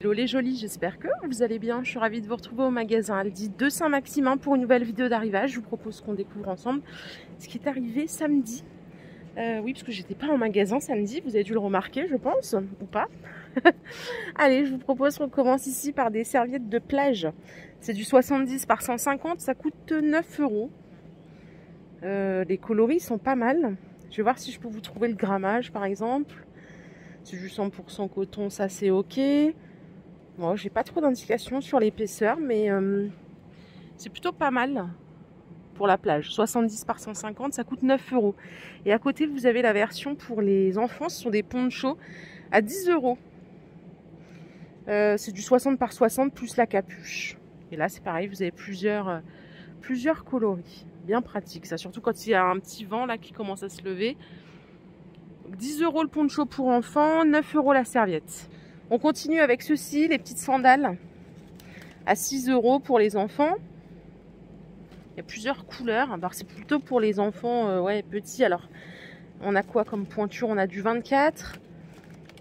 Hello les jolis, j'espère que vous allez bien. Je suis ravie de vous retrouver au magasin Aldi de Saint-Maximin pour une nouvelle vidéo d'arrivage. Je vous propose qu'on découvre ensemble ce qui est arrivé samedi. Oui, parce que j'étais pas en magasin samedi, vous avez dû le remarquer, je pense, ou pas. Allez, je vous propose qu'on commence ici par des serviettes de plage. C'est du 70 par 150, ça coûte 9 €. Les coloris sont pas mal. Je vais voir si je peux vous trouver le grammage par exemple. C'est du 100% coton, ça c'est ok. Bon, j'ai pas trop d'indications sur l'épaisseur, mais c'est plutôt pas mal pour la plage. 70 par 150, ça coûte 9 €. Et à côté, vous avez la version pour les enfants, ce sont des ponchos à 10 €. C'est du 60 par 60 plus la capuche. Et là, c'est pareil, vous avez plusieurs coloris. Bien pratique, ça, surtout quand il y a un petit vent là qui commence à se lever. Donc, 10 € le poncho pour enfants, 9 € la serviette. On continue avec ceci, les petites sandales à 6 € pour les enfants. Il y a plusieurs couleurs. Alors c'est plutôt pour les enfants petits. Alors on a quoi comme pointure? On a du 24.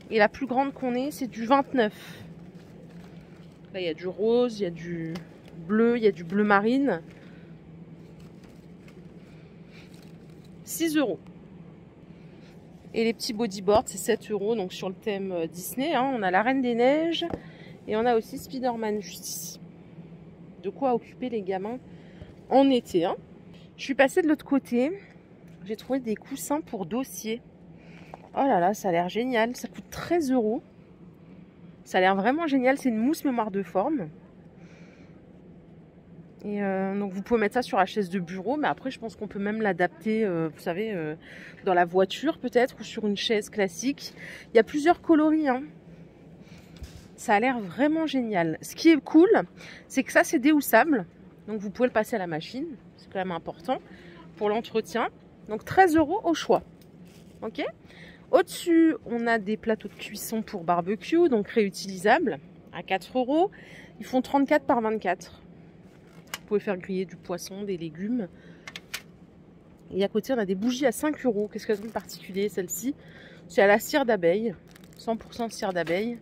Et la plus grande qu'on ait, c'est du 29. Là il y a du rose, il y a du bleu, il y a du bleu marine. 6 €. Et les petits bodyboards, c'est 7 €, donc sur le thème Disney. Hein. On a la Reine des Neiges et on a aussi Spider-Man juste ici. De quoi occuper les gamins en été. Hein. Je suis passée de l'autre côté. J'ai trouvé des coussins pour dossier. Oh là là, ça a l'air génial. Ça coûte 13 €. Ça a l'air vraiment génial. C'est une mousse mémoire de forme. Et donc vous pouvez mettre ça sur la chaise de bureau, mais après je pense qu'on peut même l'adapter, vous savez, dans la voiture peut-être, ou sur une chaise classique. Il y a plusieurs coloris, hein. Ça a l'air vraiment génial. Ce qui est cool, c'est que ça c'est déhoussable, donc vous pouvez le passer à la machine, c'est quand même important pour l'entretien. Donc 13 € au choix. Ok. Au-dessus, on a des plateaux de cuisson pour barbecue, donc réutilisables, à 4 €. Ils font 34 par 24. Vous pouvez faire griller du poisson, des légumes. Et à côté, on a des bougies à 5 €. Qu'est-ce qu'elles ont de particulier, celle-ci? C'est à la cire d'abeille. 100% cire d'abeille.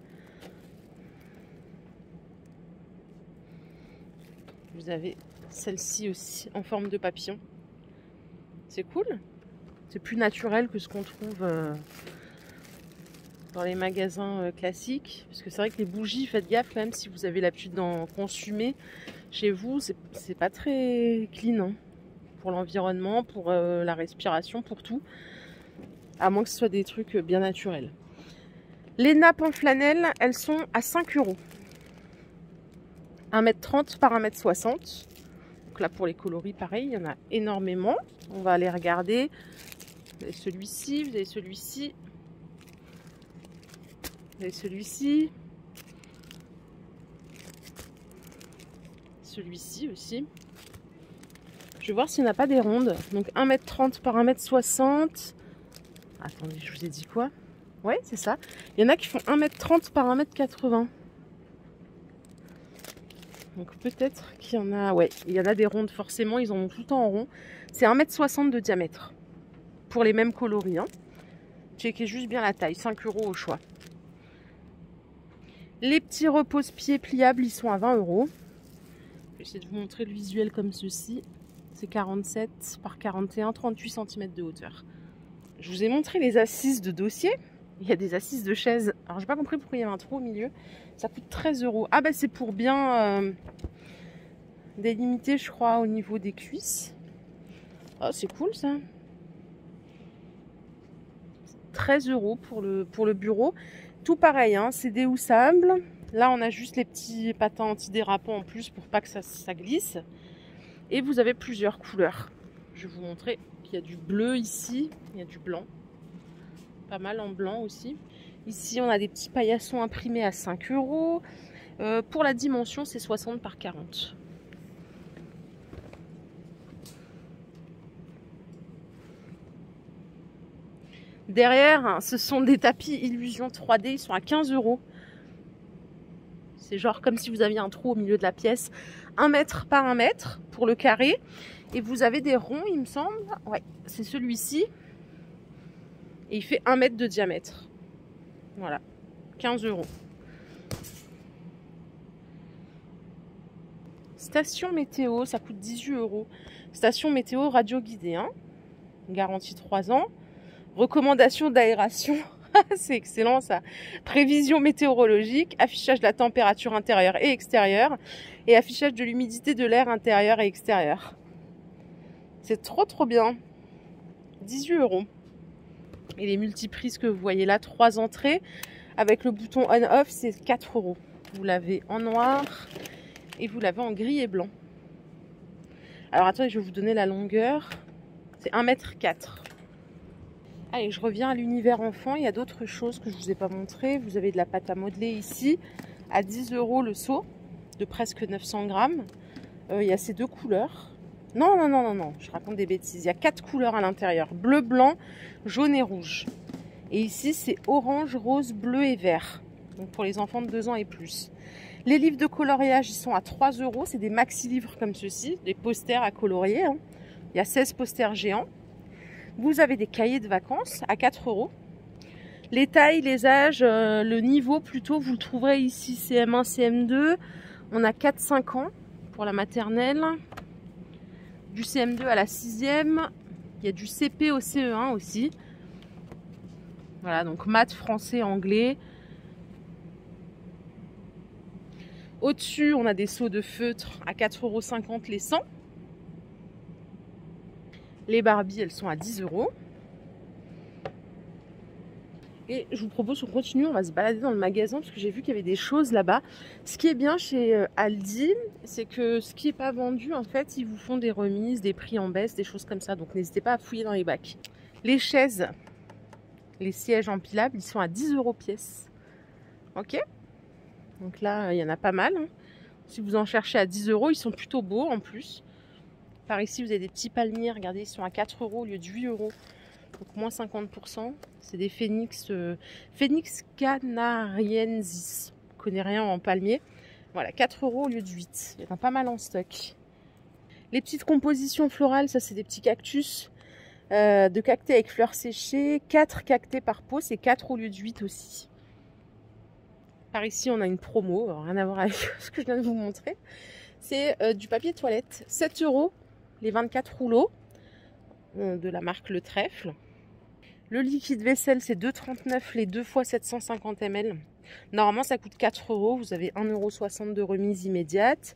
Vous avez celle-ci aussi en forme de papillon. C'est cool. C'est plus naturel que ce qu'on trouve dans les magasins classiques. Parce que c'est vrai que les bougies, faites gaffe quand même si vous avez l'habitude d'en consommer. Chez vous, c'est pas très clean hein, pour l'environnement, pour la respiration, pour tout. À moins que ce soit des trucs bien naturels. Les nappes en flanelle, elles sont à 5 €. 1,30 m par 1,60 m. Donc là, pour les coloris, pareil, il y en a énormément. On va aller regarder. Vous avez celui-ci, vous avez celui-ci. Vous avez celui-ci. Celui-ci aussi. Je vais voir s'il n'y en a pas des rondes. Donc 1,30 m par 1,60 m. Attendez, je vous ai dit quoi? Ouais, c'est ça. Il y en a qui font 1,30 m par 1,80 m. Donc peut-être qu'il y en a... Ouais, il y en a des rondes forcément. Ils en ont tout le temps en rond. C'est 1,60 m de diamètre. Pour les mêmes coloris. Hein. Checkez juste bien la taille. 5 € au choix. Les petits repose-pieds pliables, ils sont à 20 €. Je vais essayer de vous montrer le visuel comme ceci. C'est 47 par 41, 38 cm de hauteur. Je vous ai montré les assises de dossier. Il y a des assises de chaise. Alors, j'ai pas compris pourquoi il y avait un trou au milieu. Ça coûte 13 €. Ah, bah, c'est pour bien délimiter, je crois, au niveau des cuisses. Oh, c'est cool, ça. 13 € pour le bureau. Tout pareil, hein, c'est déhoussable. Là, on a juste les petits patins antidérapants en plus pour pas que ça glisse. Et vous avez plusieurs couleurs. Je vais vous montrer qu'il y a du bleu ici. Il y a du blanc. Pas mal en blanc aussi. Ici, on a des petits paillassons imprimés à 5 €. Pour la dimension, c'est 60 par 40. Derrière, ce sont des tapis Illusion 3D. Ils sont à 15 €. C'est genre comme si vous aviez un trou au milieu de la pièce. 1 m par 1 m pour le carré. Et vous avez des ronds, il me semble. Ouais, c'est celui-ci. Et il fait 1 m de diamètre. Voilà. 15 €. Station météo, ça coûte 18 €. Station météo radio guidée, hein. Garantie 3 ans. Recommandation d'aération. C'est excellent ça. Prévision météorologique, affichage de la température intérieure et extérieure et affichage de l'humidité de l'air intérieur et extérieur. C'est trop bien. 18 €. Et les multiprises que vous voyez là, 3 entrées avec le bouton on-off, c'est 4 €. Vous l'avez en noir et vous l'avez en gris et blanc. Alors attendez, je vais vous donner la longueur. C'est 1,4 m. Allez, je reviens à l'univers enfant. Il y a d'autres choses que je ne vous ai pas montré. Vous avez de la pâte à modeler ici à 10 € le seau de presque 900 grammes. Il y a ces deux couleurs. Non, je raconte des bêtises. Il y a 4 couleurs à l'intérieur. Bleu, blanc, jaune et rouge. Et ici, c'est orange, rose, bleu et vert. Donc pour les enfants de 2 ans et plus. Les livres de coloriage, ils sont à 3 €. C'est des maxi-livres comme ceci, des posters à colorier. Hein. Il y a 16 posters géants. Vous avez des cahiers de vacances à 4 €. Les tailles, les âges, le niveau plutôt, vous le trouverez ici CM1, CM2. On a 4-5 ans pour la maternelle. Du CM2 à la 6e. Il y a du CP au CE1 aussi. Voilà, donc maths, français, anglais. Au-dessus, on a des seaux de feutre à 4,50 € les 100. Les Barbie, elles sont à 10 €. Et je vous propose qu'on continue, on va se balader dans le magasin parce que j'ai vu qu'il y avait des choses là-bas. Ce qui est bien chez Aldi, c'est que ce qui n'est pas vendu, en fait, ils vous font des remises, des prix en baisse, des choses comme ça. Donc n'hésitez pas à fouiller dans les bacs. Les chaises, les sièges empilables, ils sont à 10 € pièce. Ok? Donc là, il y en a pas mal. Hein. Si vous en cherchez à 10 €, ils sont plutôt beaux en plus. Par ici, vous avez des petits palmiers. Regardez, ils sont à 4 € au lieu de 8 €. Donc moins 50%. C'est des phénix, Phénix canariensis. Je ne connais rien en palmier. Voilà, 4 € au lieu de 8. Il y en a pas mal en stock. Les petites compositions florales, ça c'est des petits cactus. De cactés avec fleurs séchées. 4 cactés par pot, c'est 4 au lieu de 8 aussi. Par ici, on a une promo. Rien à voir avec ce que je viens de vous montrer. C'est du papier toilette. 7 € les 24 rouleaux. De la marque Le Trèfle. Le liquide vaisselle, c'est 2,39 € les 2 fois 750 ml. Normalement, ça coûte 4 €. Vous avez 1,60 € de remise immédiate.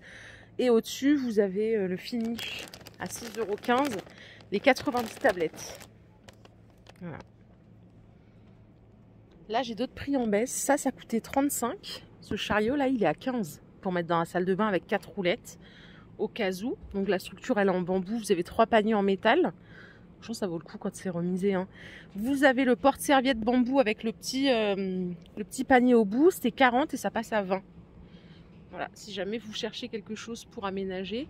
Et au-dessus, vous avez le finish à 6,15 €, les 90 tablettes. Voilà. Là, j'ai d'autres prix en baisse. Ça coûtait 35 €. Ce chariot, là, il est à 15 € pour mettre dans la salle de bain avec 4 roulettes. Au cas où. Donc la structure, elle est en bambou. Vous avez 3 paniers en métal. Franchement, ça vaut le coup quand c'est remisé. Hein. Vous avez le porte-serviette bambou avec le petit panier au bout. C'était 40 € et ça passe à 20 €. Voilà, si jamais vous cherchez quelque chose pour aménager.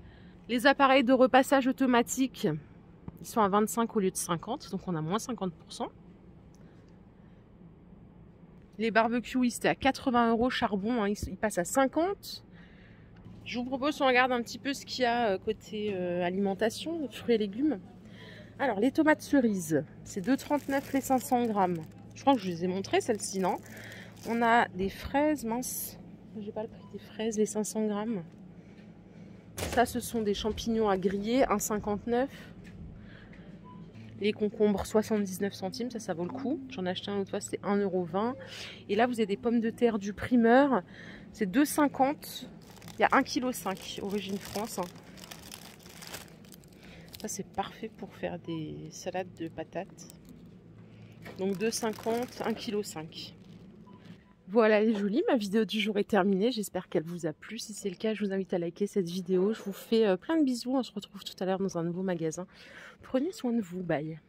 Les appareils de repassage automatique, ils sont à 25 € au lieu de 50 €. Donc on a moins 50%. Les barbecues, c'était à 80 € charbon. Hein, ils passent à 50 €. Je vous propose qu'on regarde un petit peu ce qu'il y a côté alimentation, fruits et légumes. Alors, les tomates cerises, c'est 2,39 € les 500 grammes. Je crois que je les ai montrées, celles-ci, non? On a des fraises, mince, j'ai pas le prix des fraises, les 500 grammes. Ça, ce sont des champignons à griller, 1,59 €. Les concombres, 79 centimes, ça vaut le coup. J'en ai acheté un autre fois, c'était 1,20 €. Et là, vous avez des pommes de terre du primeur, c'est 2,50 €. Il y a 1,5 kg, origine France. Hein. Ça, c'est parfait pour faire des salades de patates. Donc 2,50 €, 1,5 kg. Voilà, elle est jolie. Ma vidéo du jour est terminée. J'espère qu'elle vous a plu. Si c'est le cas, je vous invite à liker cette vidéo. Je vous fais plein de bisous. On se retrouve tout à l'heure dans un nouveau magasin. Prenez soin de vous. Bye.